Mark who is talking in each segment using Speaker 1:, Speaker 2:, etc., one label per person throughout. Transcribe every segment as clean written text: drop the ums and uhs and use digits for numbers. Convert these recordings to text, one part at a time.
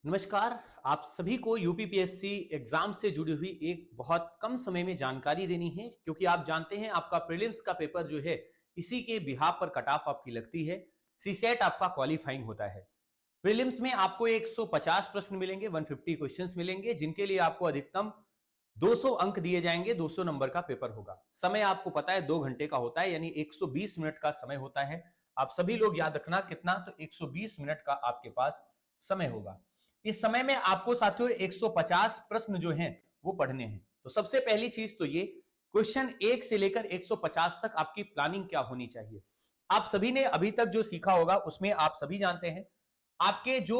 Speaker 1: नमस्कार। आप सभी को यूपीपीएससी एग्जाम से जुड़ी हुई एक बहुत कम समय में जानकारी देनी है, क्योंकि आप जानते हैं आपका प्रीलिम्स का पेपर जो है इसी के बिहाफ पर कट ऑफ आपकी लगती है। सीसेट आपका क्वालिफाइंग होता है। प्रीलिम्स में आपको 150 प्रश्न मिलेंगे, 150 क्वेश्चंस मिलेंगे, जिनके लिए आपको अधिकतम 200 अंक दिए जाएंगे। 200 नंबर का पेपर होगा। समय आपको पता है 2 घंटे का होता है, यानी 120 मिनट का समय होता है। आप सभी लोग याद रखना कितना, तो 120 मिनट का आपके पास समय होगा। इस समय में आपको साथियों 150 प्रश्न जो हैं वो पढ़ने हैं। तो सबसे पहली चीज तो ये, क्वेश्चन 1 से लेकर 150 तक आपकी प्लानिंग क्या होनी चाहिए। आप सभी ने अभी तक जो सीखा होगा उसमें आप सभी जानते हैं आपके जो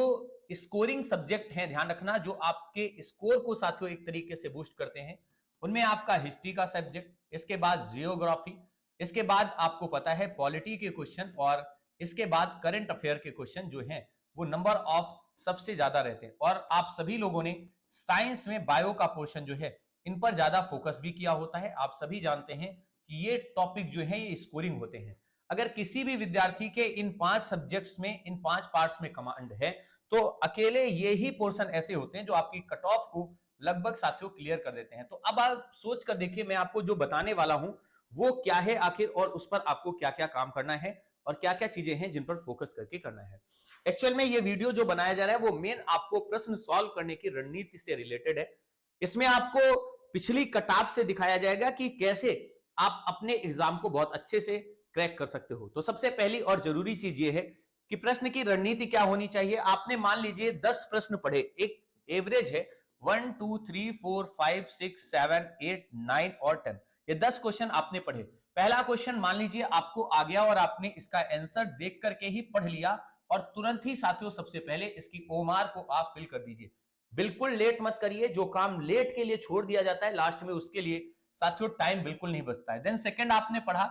Speaker 1: स्कोरिंग सब्जेक्ट हैं, ध्यान रखना, जो आपके स्कोर को साथियों एक तरीके से बूस्ट करते हैं, उनमें आपका हिस्ट्री का सब्जेक्ट, इसके बाद जियोग्राफी, इसके बाद आपको पता है पॉलिटी के क्वेश्चन, और इसके बाद करंट अफेयर के क्वेश्चन जो हैं वो नंबर ऑफ सबसे ज्यादा रहते हैं। और आप सभी लोगों ने साइंस में बायो का पोर्शन जो है इन पर ज्यादा फोकस भी किया होता है। आप सभी जानते हैं कि ये टॉपिक जो है ये स्कोरिंग होते हैं। अगर किसी भी विद्यार्थी के इन 5 सब्जेक्ट्स में, इन 5 पार्ट्स में कमांड है, तो अकेले ये ही पोर्शन ऐसे होते हैं जो आपकी कट ऑफ को लगभग साथियों क्लियर कर देते हैं। तो अब आप सोच कर देखिए, मैं आपको जो बताने वाला हूं वो क्या है आखिर, और उस पर आपको क्या क्या काम करना है और क्या क्या चीजें हैं जिन पर फोकस करके करना है। एक्चुअल में ये वीडियो जो बनाया जा रहा है वो मेन आपको प्रश्न सॉल्व करने की रणनीति से रिलेटेड है। इसमें आपको पिछली कटाफ से दिखाया जाएगा कि कैसे आप अपने एग्जाम को बहुत अच्छे से क्रैक कर सकते हो। तो सबसे पहली और जरूरी चीज ये है कि प्रश्न की रणनीति क्या होनी चाहिए। आपने मान लीजिए 10 प्रश्न पढ़े, एक एवरेज है 1 2 3 4 5 6 7 8 9 और 10, ये 10 क्वेश्चन आपने पढ़े। पहला क्वेश्चन मान लीजिए आपको आ गया और आपने इसका आंसर देख करके ही पढ़ लिया, और तुरंत ही साथियों सबसे पहले इसकी ओमार को आप फिल कर दीजिए। बिल्कुल लेट मत करिए। जो काम लेट के लिए छोड़ दिया जाता है लास्ट में, उसके लिए साथियों टाइम बिल्कुल नहीं बचता है। देन सेकंड आपने पढ़ा,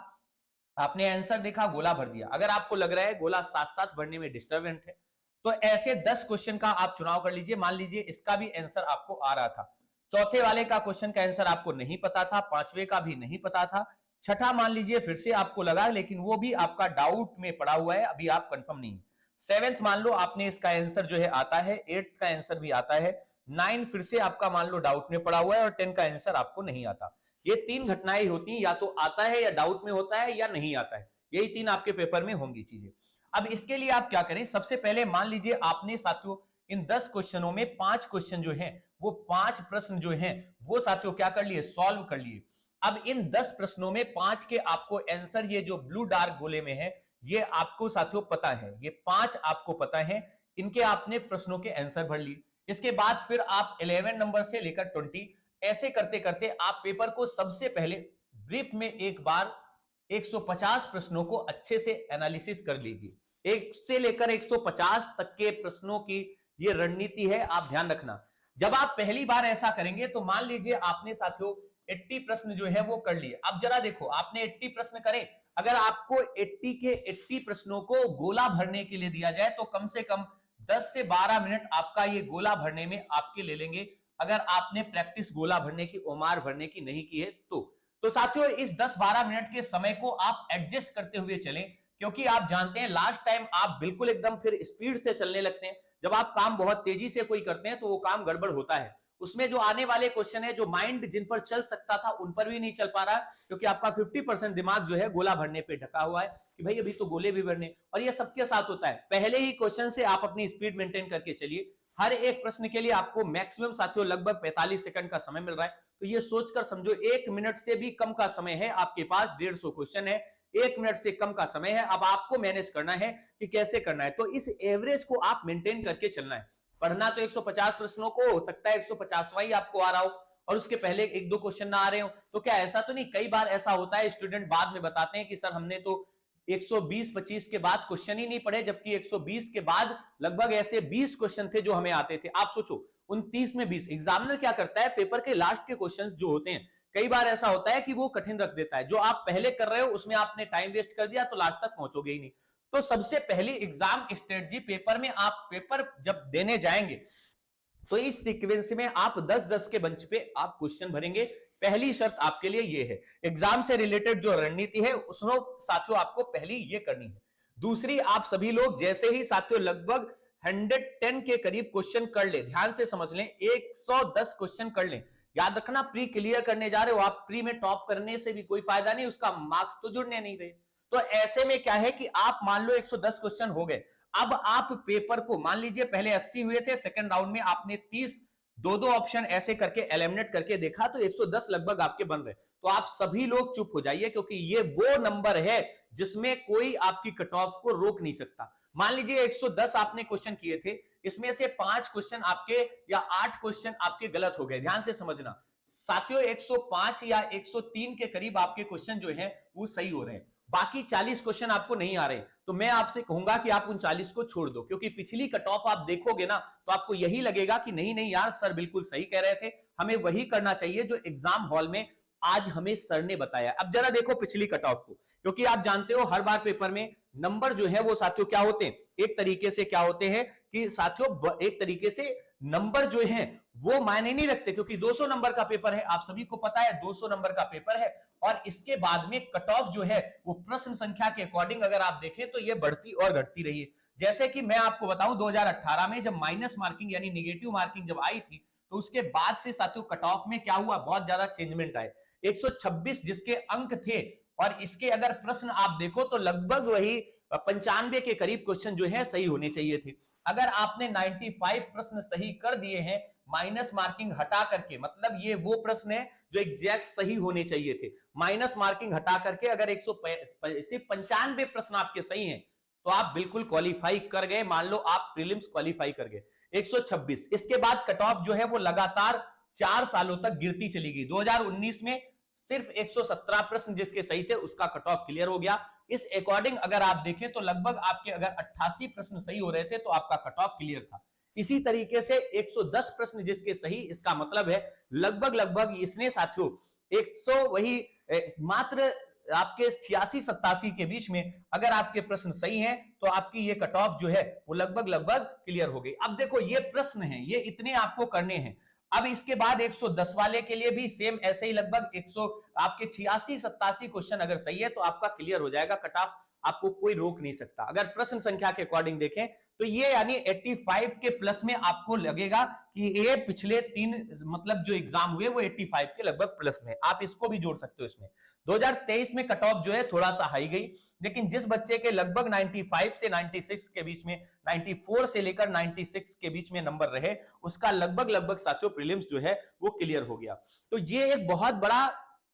Speaker 1: आपने आंसर देखा, गोला भर दिया। अगर आपको लग रहा है गोला साथ साथ भरने में डिस्टर्बेंट है, तो ऐसे 10 क्वेश्चन का आप चुनाव कर लीजिए। मान लीजिए इसका भी आंसर आपको आ रहा था, चौथे वाले का क्वेश्चन का आंसर आपको नहीं पता था, पांचवे का भी नहीं पता था, छठा मान लीजिए फिर से आपको लगा, लेकिन वो भी आपका डाउट में पड़ा हुआ है, अभी आप कंफर्म नहीं है। सेवेंथ मान लो आपने इसका आंसर जो है आता है, एट्थ का आंसर भी आता है, नाइन फिर से आपका मान लो डाउट में पड़ा हुआ है, और 10 का आंसर आपको नहीं आता। ये 3 घटनाएं होती हैं, या तो आता है या डाउट में होता है या नहीं आता है। यही 3 आपके पेपर में होंगी चीजें। अब इसके लिए आप क्या करें, सबसे पहले मान लीजिए आपने साथियों इन 10 क्वेश्चनों में 5 क्वेश्चन जो हैं, वो 5 प्रश्न जो हैं वो साथियों क्या कर लिए, सॉल्व कर लिए। अब इन 10 प्रश्नों में 5 के आपको आंसर, ये जो ब्लू डार्क गोले में है, ये आपको साथियों पता है, ये 5 आपको पता है, इनके आपने प्रश्नों के आंसर भर लिए। इसके बाद फिर आप 11 नंबर से लेकर 20 ऐसे करते करते आप पेपर को सबसे पहले ब्रीफ में एक बार 150 प्रश्नों को अच्छे से एनालिसिस कर लीजिए। 1 से लेकर 150 तक के प्रश्नों की ये रणनीति है, आप ध्यान रखना। जब आप पहली बार ऐसा करेंगे तो मान लीजिए आपने साथियों 80 प्रश्न जो है वो कर लिए। अब जरा देखो, आपने 80 प्रश्न करे, अगर आपको 80 के 80 प्रश्नों को गोला भरने के लिए दिया जाए तो कम से कम 10 से 12 मिनट आपका ये गोला भरने में आपके ले लेंगे, अगर आपने प्रैक्टिस गोला भरने की, ओमार भरने की नहीं की है तो साथियों इस 10-12 मिनट के समय को आप एडजस्ट करते हुए चलें, क्योंकि आप जानते हैं लास्ट टाइम आप बिल्कुल एकदम फिर स्पीड से चलने लगते हैं। जब आप काम बहुत तेजी से कोई करते हैं तो वो काम गड़बड़ होता है। उसमें जो आने वाले क्वेश्चन है, जो माइंड जिन पर चल सकता था उन पर भी नहीं चल पा रहा, क्योंकि आपका 50% दिमाग जो है गोला भरने पे ढका हुआ है कि भाई अभी तो गोले भी भरने। और ये सबके साथ होता है। पहले ही क्वेश्चन से आप अपनी स्पीड मेंटेन करके चलिए। हर एक प्रश्न के लिए आपको मैक्सिमम साथियों लगभग 45 सेकंड का समय मिल रहा है, तो ये सोचकर समझो 1 मिनट से भी कम का समय है आपके पास। 150 क्वेश्चन है, 1 मिनट से कम का समय है। अब आपको मैनेज करना है कि कैसे करना है। तो इस एवरेज को आप मेंटेन करके चलना है। पढ़ना तो 150 प्रश्नों को, हो सकता है 150वां ही आपको आ रहा हो और उसके पहले 1-2 क्वेश्चन ना आ रहे हो, तो क्या ऐसा तो नहीं? कई बार ऐसा होता है, स्टूडेंट बाद में बताते हैं कि सर हमने तो 120-25 के बाद क्वेश्चन ही नहीं पढ़े, जबकि 120 के बाद लगभग ऐसे 20 क्वेश्चन थे जो हमें आते थे। आप सोचो 29 में 20। एग्जामिनर क्या करता है, पेपर के लास्ट के क्वेश्चंस जो होते हैं, कई बार ऐसा होता है कि वो कठिन रख देता है। जो आप पहले कर रहे हो उसमें आपने टाइम वेस्ट कर दिया तो लास्ट तक पहुंचोगे ही नहीं। तो सबसे पहली एग्जाम स्ट्रेटजी, पेपर में आप पेपर जब देने जाएंगे तो इस सीक्वेंस में आप 10-10 के बंच पे आप क्वेश्चन भरेंगे। पहली शर्त आपके लिए ये है। एग्जाम से रिलेटेड जो रणनीति है उसमें साथियों आपको पहली ये करनी है। दूसरी, आप सभी लोग जैसे ही साथियों लगभग 110 के करीब क्वेश्चन कर ले, ध्यान से समझ लें, 110 क्वेश्चन कर लें। याद रखना, प्री क्लियर करने जा रहे हो आप, प्री में टॉप करने से भी कोई फायदा नहीं, उसका मार्क्स तो जुड़ने नहीं रहे। तो ऐसे में क्या है कि आप मान लो 110 क्वेश्चन हो गए, अब आप पेपर को मान लीजिए पहले 80 हुए थे, सेकंड राउंड में आपने 30 दो ऑप्शन ऐसे करके एलिमिनेट करके देखा तो 110 लगभग आपके बन रहे। तो आप सभी लोग चुप हो जाइए, क्योंकि ये वो नंबर है जिसमें कोई आपकी कट ऑफ को रोक नहीं सकता। मान लीजिए 110 आपने क्वेश्चन किए थे, इसमें से 5 क्वेश्चन आपके या 8 क्वेश्चन आपके गलत हो गए, ध्यान से समझना साथियों। 105 या 103 के करीब आपके क्वेश्चन जो हैं वो सही हो रहे हैं, बाकी 40 क्वेश्चन आपको नहीं आ रहे। तो मैं आपसे कहूंगा कि आप उन 40 को छोड़ दो, क्योंकि पिछली कट ऑफ आप देखोगे ना तो आपको यही लगेगा कि नहीं नहीं यार, सर बिल्कुल सही कह रहे थे, हमें वही करना चाहिए जो एग्जाम हॉल में आज हमें सर ने बताया। अब जरा देखो पिछली कट ऑफ को, क्योंकि आप जानते हो हर बार पेपर में नंबर जो है वो साथियों क्या होते हैं, एक तरीके से क्या होते हैं कि साथियों एक तरीके से नंबर जो है वो मायने नहीं रखते, क्योंकि 200 नंबर का पेपर है, आप सभी को पता है 200 नंबर का पेपर है। और इसके बाद में कट ऑफ जो है वो प्रश्न संख्या के अकॉर्डिंग अगर आप देखें तो ये बढ़ती और घटती रही है। जैसे कि मैं आपको बताऊं 2018 में जब माइनस मार्किंग यानी निगेटिव मार्किंग जब आई थी, तो उसके बाद से साथियों कट ऑफ में क्या हुआ, बहुत ज्यादा चेंजमेंट आए। 126 जिसके अंक थे, और इसके अगर प्रश्न आप देखो तो लगभग वही 95 के करीब क्वेश्चन जो है सही होने चाहिए थे। अगर आपने 95 प्रश्न सही कर दिए हैं माइनस मार्किंग हटा करके, मतलब ये वो प्रश्न है जो एग्जैक्ट सही होने चाहिए थे, माइनस मार्किंग हटा करके अगर 195 प्रश्न आपके सही हैं तो आप बिल्कुल क्वालिफाई कर गए, मान लो आप प्रीलिम्स क्वालिफाई कर गए। 126 इसके बाद कट ऑफ जो है वो लगातार 4 सालों तक गिरती चली गई। 2019 में सिर्फ 117 प्रश्न जिसके सही थे उसका कट ऑफ क्लियर हो गया। इस अकॉर्डिंग अगर आप देखें तो लगभग आपके अगर 88 प्रश्न सही हो रहे थे तो आपका कट ऑफ क्लियर था। इसी तरीके से 110 प्रश्न जिसके सही, इसका मतलब है लगभग इसने साथियों 100 वही मात्र आपके 86-87 के बीच में अगर आपके प्रश्न सही हैं तो आपकी ये कट ऑफ जो है वो लगभग क्लियर हो गई। अब देखो ये प्रश्न हैं, ये इतने आपको करने हैं। अब इसके बाद 110 वाले के लिए भी सेम ऐसे ही लगभग 100 आपके 86-87 क्वेश्चन अगर सही है तो आपका क्लियर हो जाएगा कट ऑफ, आपको कोई रोक नहीं सकता। अगर प्रश्न संख्या के अकॉर्डिंग देखें तो ये यानी 85 के प्लस में आपको लगेगा कि ये पिछले 3 मतलब जो एग्जाम हुए वो 85 के लगभग प्लस में, आप इसको भी जोड़ सकते हो इसमें। 2023 में कट ऑफ जो है थोड़ा सा हाई गई, लेकिन जिस बच्चे के लगभग 95 से 96 के बीच में, 94 से लेकर 96 के बीच में नंबर रहे, उसका लगभग साथियों प्रीलिम्स जो है वो क्लियर हो गया। तो ये एक बहुत बड़ा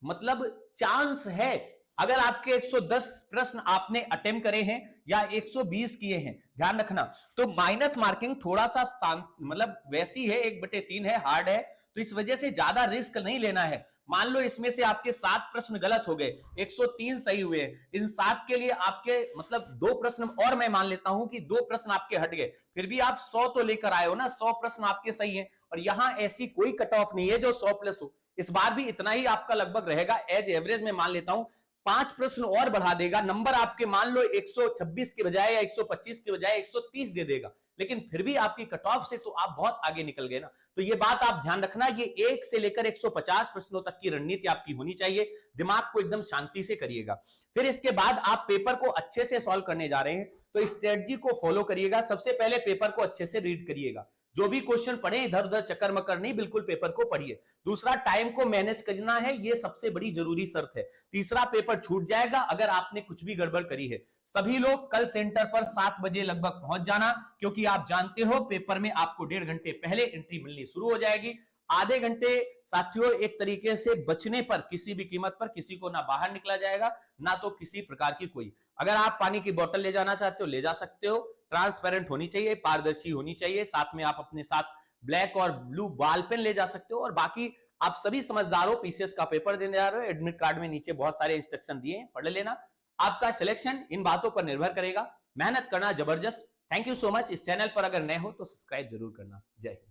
Speaker 1: मतलब चांस है। अगर आपके 110 प्रश्न आपने अटेम्प्ट करे हैं या 120 किए हैं, ध्यान रखना, तो माइनस मार्किंग थोड़ा सा मतलब वैसी है, 1/3 है, हार्ड है, तो इस वजह से ज्यादा रिस्क नहीं लेना है। मान लो इसमें से आपके 7 प्रश्न गलत हो गए, 103 सही हुए, इन 7 के लिए आपके मतलब 2 प्रश्न और मैं मान लेता हूं कि 2 प्रश्न आपके हट गए, फिर भी आप 100 तो लेकर आए हो ना, 100 प्रश्न आपके सही हैं। और यहां ऐसी कोई कट ऑफ नहीं है जो 100 प्लस हो, इस बार भी इतना ही आपका लगभग रहेगा। एज एवरेज में मान लेता हूं 5 प्रश्न और बढ़ा देगा, नंबर आपके मान लो 126 के बजाय या 125 के बजाय 130 दे देगा, लेकिन फिर भी आपकी कट ऑफ से तो आप बहुत आगे निकल गए ना। तो ये बात आप ध्यान रखना, ये 1 से लेकर 150 प्रश्नों तक की रणनीति आपकी होनी चाहिए, दिमाग को एकदम शांति से करिएगा। फिर इसके बाद आप पेपर को अच्छे से सॉल्व करने जा रहे हैं तो स्ट्रेटजी को फॉलो करिएगा। सबसे पहले पेपर को अच्छे से रीड करिएगा, जो भी क्वेश्चन पढ़े इधर उधर चक्कर मकर नहीं, बिल्कुल पेपर को पढ़िए। दूसरा, टाइम को मैनेज करना है, ये सबसे बड़ी जरूरी शर्त है। तीसरा, पेपर छूट जाएगा अगर आपने कुछ भी गड़बड़ करी है। सभी लोग कल सेंटर पर 7 बजे लगभग पहुंच जाना, क्योंकि आप जानते हो पेपर में आपको 1.5 घंटे पहले एंट्री मिलनी शुरू हो जाएगी। आधे घंटे साथियों एक तरीके से बचने पर किसी भी कीमत पर किसी को ना बाहर निकला जाएगा ना तो किसी प्रकार की कोई, अगर आप पानी की बोतल ले जाना चाहते हो ले जा सकते हो, ट्रांसपेरेंट होनी चाहिए, पारदर्शी होनी चाहिए, साथ में आप अपने साथ ब्लैक और ब्लू बॉल पेन ले जा सकते हो। और बाकी आप सभी समझदार हो, पीसीएस का पेपर देने जा रहे हो, एडमिट कार्ड में नीचे बहुत सारे इंस्ट्रक्शन दिए हैं, पढ़ लेना। आपका सिलेक्शन इन बातों पर निर्भर करेगा, मेहनत करना जबरदस्त। Thank you so much. इस चैनल पर अगर नए हो तो सब्सक्राइब जरूर करना। जय हिंद।